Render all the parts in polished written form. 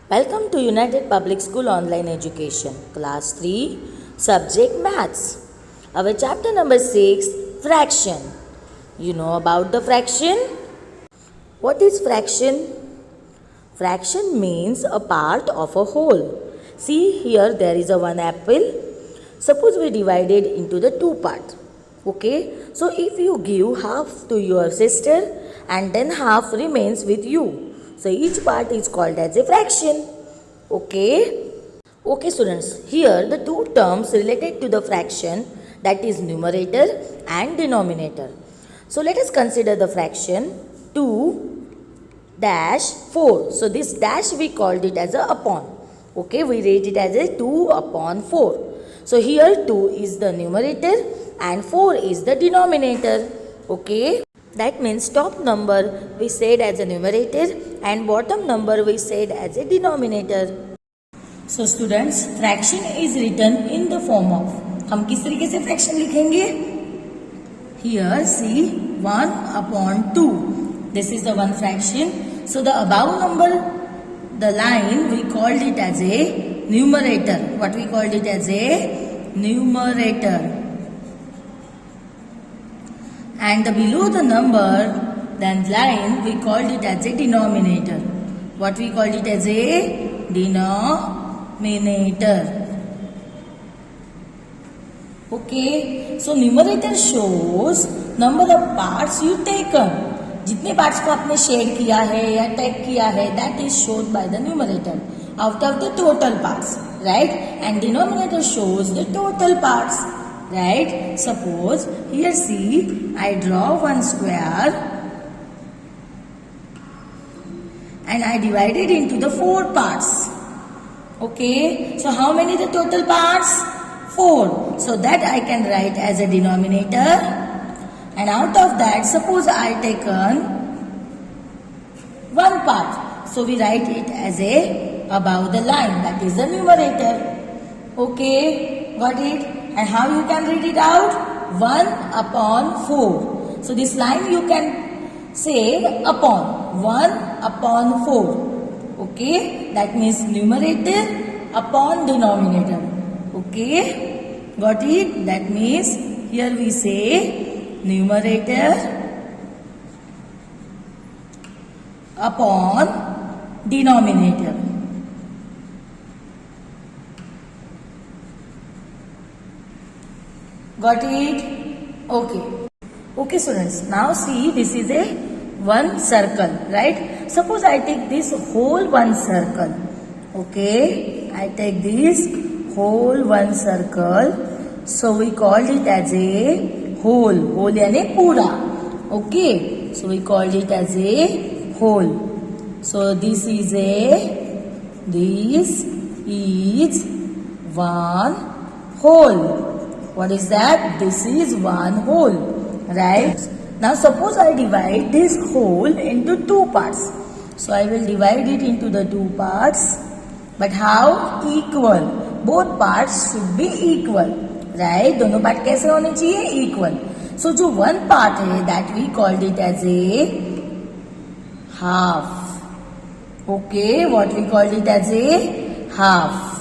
Welcome to United Public School Online Education, Class 3, Subject Maths. Our chapter number 6, Fraction. You know about the fraction? What is fraction? Fraction means a part of a whole. See here there is a one apple. Suppose we divide it into the two parts. Okay, so if you give half to your sister and then half remains with you. So each part is called as a fraction. Okay. Okay students, here the two terms related to the fraction, that is numerator and denominator. So let us consider the fraction 2 dash 4. So this dash we called it as a upon. Okay, we rate it as a 2 upon 4. So here 2 is the numerator and 4 is the denominator. Okay. That means top number we said as a numerator and bottom number we said as a denominator. So students, fraction is written in the form of, हम किस तरीके से fraction लिखेंगे? Here see 1 upon 2. This is the one fraction. So the above number, the line we called it as a numerator. What we called it as a numerator. And below the number, then line, we called it as a denominator. What we called it as a denominator. Okay, so numerator shows number of parts you taken. जितने parts को आपने share किया है या take किया है, that is shown by the numerator out of the total parts, right? And denominator shows the total parts. Right? Suppose here see, I draw one square and I divide it into the 4 parts. Okay, so how many the total parts? 4. So that I can write as a denominator, and out of that suppose I taken one part. So we write it as a above the line, that is the numerator. Okay, got it? And how you can read it out? 1 upon 4. So this line you can say upon. 1 upon 4. Okay. That means numerator upon denominator. Okay. Got it? That means here we say numerator upon denominator. Got it? Okay. Okay students, now see this is a one circle, right? Suppose I take this whole one circle. Okay, I take this whole one circle. So we called it as a whole. Whole यानी पूरा. Okay, so we called it as a whole. So this is one whole. What is that? This is one whole, right? Now suppose I divide this whole into 2 parts. So I will divide it into the 2 parts. But how? Equal. Both parts should be equal, right? दोनों part कैसे होने चाहिए? Equal. So जो one part है, that we called it as a half. Okay, what we called it as a half.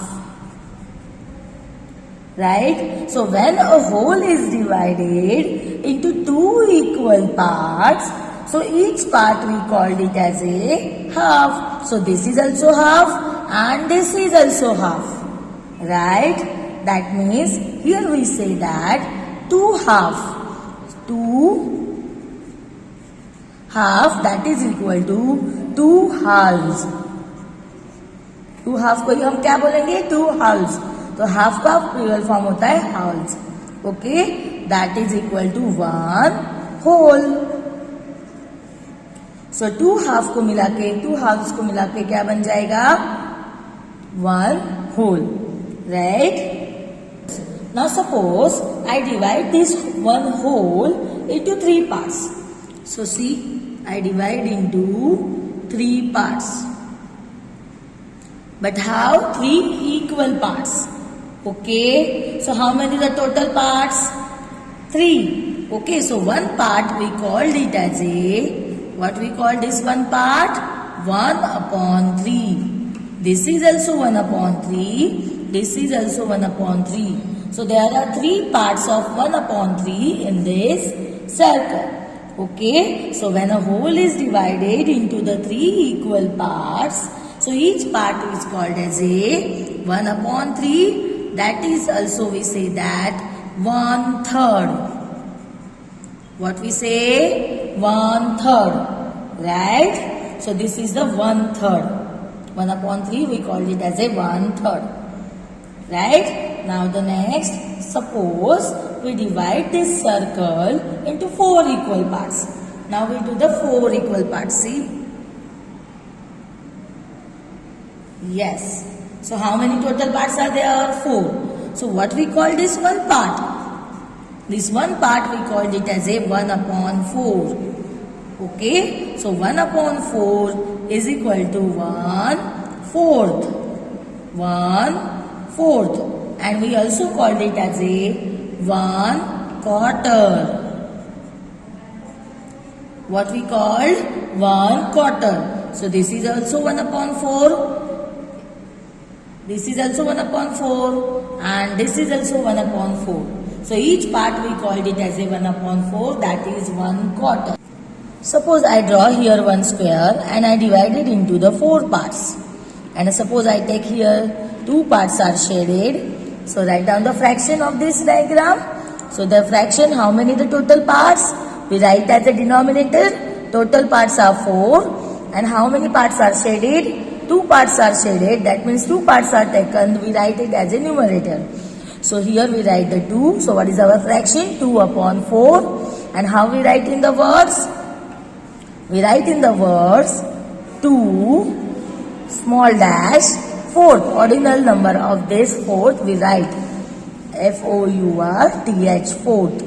Right? So when a whole is divided into 2 equal parts, so each part we called it as a half. So this is also half and this is also half. Right? That means here we say that 2 half. 2 half, that is equal to 2 halves. 2 half को हम क्या बोलेंगे? 2 halves. तो half का plural form होता है halves. Okay, that is equal to 1 whole. So 2 half को मिला के 2 हाफ्स को मिला के क्या बन जाएगा? 1 whole. Right? Now suppose I divide this 1 whole into 3 parts. So see, I divide into 3 parts. But how? 3 equal parts. Okay, so how many the total parts? 3. Okay, so one part we called it as a, what we call this one part? 1 upon 3. This is also 1 upon 3. This is also 1 upon 3. So there are 3 parts of 1 upon 3 in this circle. Okay. So when a whole is divided into the 3 equal parts, so each part is called as a 1 upon 3. That is also we say that 1/3. What we say? 1/3. Right? So this is the 1/3. 1 upon 3 we call it as a 1/3. Right? Now the next, suppose we divide this circle into 4 equal parts. Now we do the 4 equal parts. See? Yes. So how many total parts are there? 4. So what we call this one part? This one part we called it as a 1 upon 4. Okay. So 1 upon 4 is equal to 1/4. 1/4. And we also called it as a 1/4. What we called? 1/4. So this is also 1 upon 4. This is also 1 upon 4. And this is also 1 upon 4. So each part we called it as a 1 upon 4. That is 1/4. Suppose I draw here one square and I divide it into the 4 parts. And suppose I take here 2 parts are shaded. So write down the fraction of this diagram. So the fraction, how many the total parts? We write as a denominator. Total parts are 4. And how many parts are shaded? 2 parts are shaded. That means 2 parts are taken. We write it as a numerator. So here we write the 2. So what is our fraction? 2 upon 4. And how we write in the words? We write in the words 2 small dash 4th. Ordinal number of this 4th we write F-O-U-R-T-H 4th.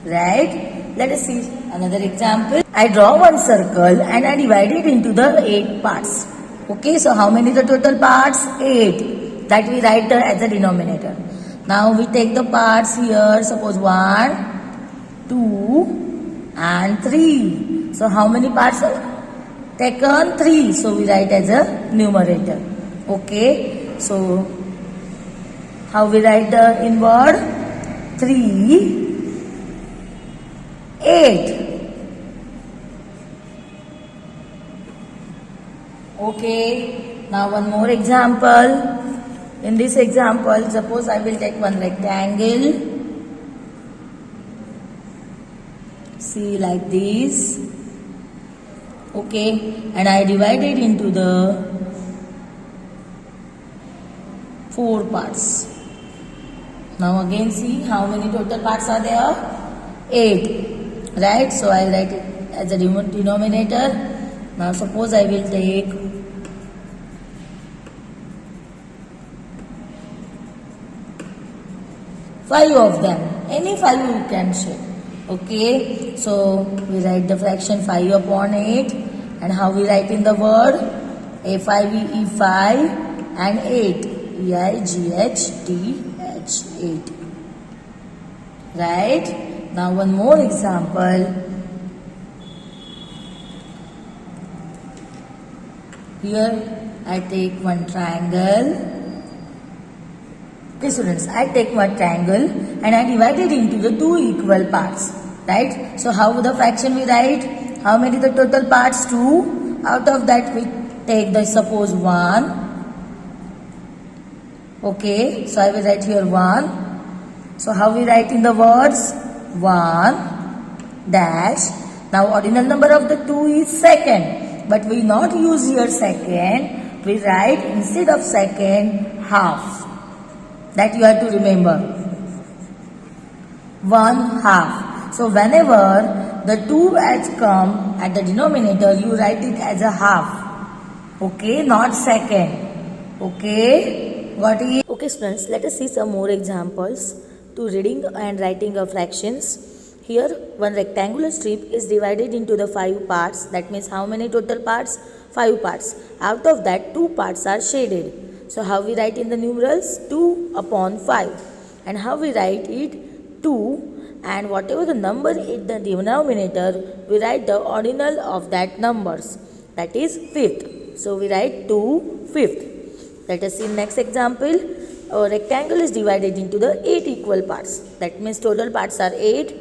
Right? Let us see another example. I draw one circle and I divide it into the 8 parts. Okay, so how many the total parts? 8. That we write as a denominator. Now we take the parts here. Suppose 1, 2 and 3. So how many parts are taken? 3. So we write as a numerator. Okay. So how we write the inward? 3, 8. Okay. Now one more example. In this example, suppose I will take one rectangle. See, like this. Okay. And I divide it into the 4 parts. Now again see how many total parts are there? 8. Right? So I write it as a denominator. Now suppose I will take 5 of them. Any 5 you can share. Okay. So we write the fraction 5 upon 8. And how we write in the word? A5 E5 and 8. EIGHTH 8. Right? Now one more example. Here I take one triangle. Okay students, I take one triangle and I divide it into the 2 equal parts. Right? So how the fraction we write? How many the total parts? 2. Out of that we take the suppose 1. Okay, so I will write here 1. So how we write in the words? 1 dash. Now ordinal number of the 2 is second. But we not use here second. We write instead of second half. That you have to remember. 1/2. So whenever the 2 has come at the denominator, you write it as a half. Okay, not second. Okay. Got it? Okay students, let us see some more examples to reading and writing of fractions. Here one rectangular strip is divided into the 5 parts. That means how many total parts? 5 parts. Out of that 2 parts are shaded. So how we write in the numerals? 2 upon 5. And how we write it? 2. And whatever the number in the denominator, we write the ordinal of that numbers. That is 5th. So we write 2 fifth. Let us see next example. A rectangle is divided into the 8 equal parts. That means total parts are 8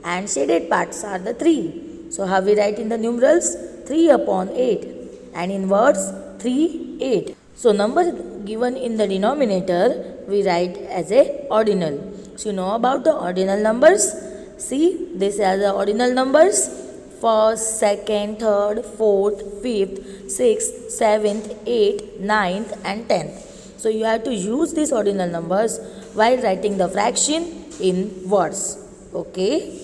and shaded parts are the 3. So how we write in the numerals? 3 upon 8 and in words 3, 8. So number given in the denominator we write as a ordinal. So you know about the ordinal numbers. See, these are the ordinal numbers. First, second, third, fourth, fifth, sixth, seventh, eighth, ninth and 10th. So you have to use these ordinal numbers while writing the fraction in words. Okay.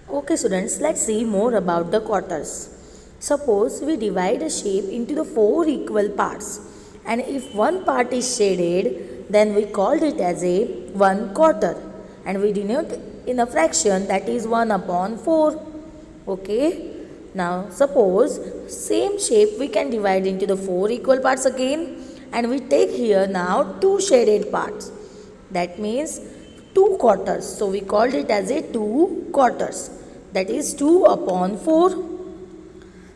Okay students, let's see more about the quarters. Suppose we divide a shape into the 4 equal parts, and if one part is shaded, then we called it as a 1 quarter, and we denote in a fraction that is 1 upon 4. Okay. Now suppose same shape we can divide into the 4 equal parts again, and we take here now 2 shaded parts. That means 2 quarters. So we called it as a 2 quarters. That is 2 upon 4.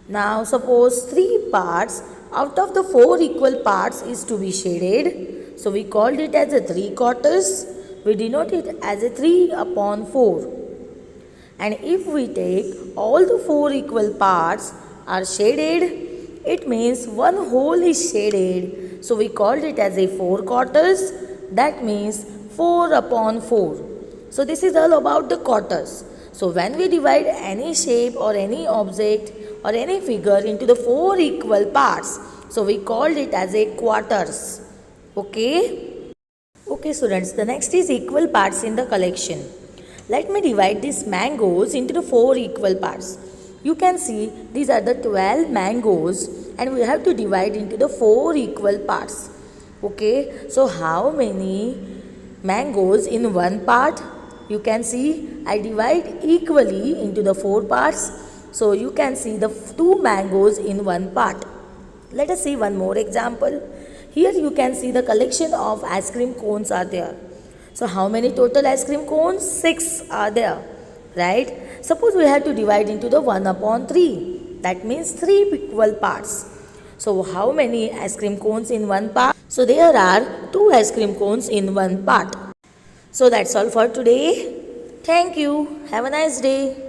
Now suppose 3 parts out of the 4 equal parts is to be shaded. So we called it as a 3 quarters. We denote it as a 3 upon 4. And if we take all the 4 equal parts are shaded, it means one whole is shaded. So we called it as a 4 quarters. That means 4 upon 4. So this is all about the quarters. So when we divide any shape or any object or any figure into the 4 equal parts, so we called it as a quarters. Okay. Okay students, the next is equal parts in the collection. Let me divide these mangoes into the 4 equal parts. You can see these are the 12 mangoes and we have to divide into the 4 equal parts. Okay, so how many mangoes in one part? You can see I divide equally into the 4 parts. So you can see the 2 mangoes in one part. Let us see one more example. Here you can see the collection of ice cream cones are there. So how many total ice cream cones? 6 are there, right? Suppose we have to divide into the 1 upon 3. That means 3 equal parts. So how many ice cream cones in one part? So there are 2 ice cream cones in one part. So that's all for today. Thank you. Have a nice day.